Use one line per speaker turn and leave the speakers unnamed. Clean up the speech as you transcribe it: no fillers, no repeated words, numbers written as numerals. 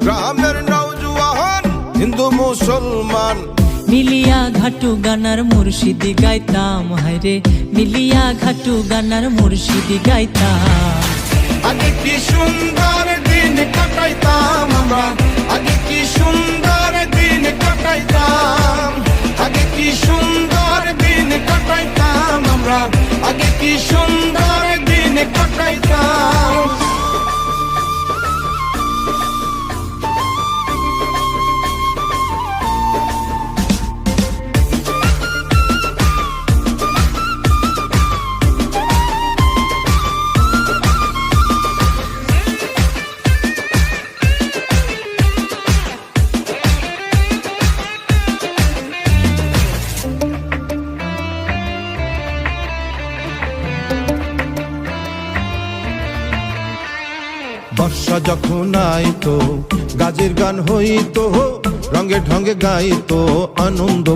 গ্রামের নওজোয়ান হিন্দু মুসলমান
মিলিয়া ঘাটু গানার মুর্শিদি গাইতাম, হায়রে মিলিয়া ঘাটু গানার মুর্শিদি গাইতাম।
আগে কি সুন্দর দিন কাটাইতাম আমরা, আগে কি সুন্দর দিন কাটাইতাম, আগে কি সুন্দর দিন কাটাইতাম আমরা, আগে কি সুন্দর দিন কাটাইতাম। বর্ষা যখন আইতো গাজের গান হইতো, রঙে ঢঙ্গে গাইতো আনন্দ।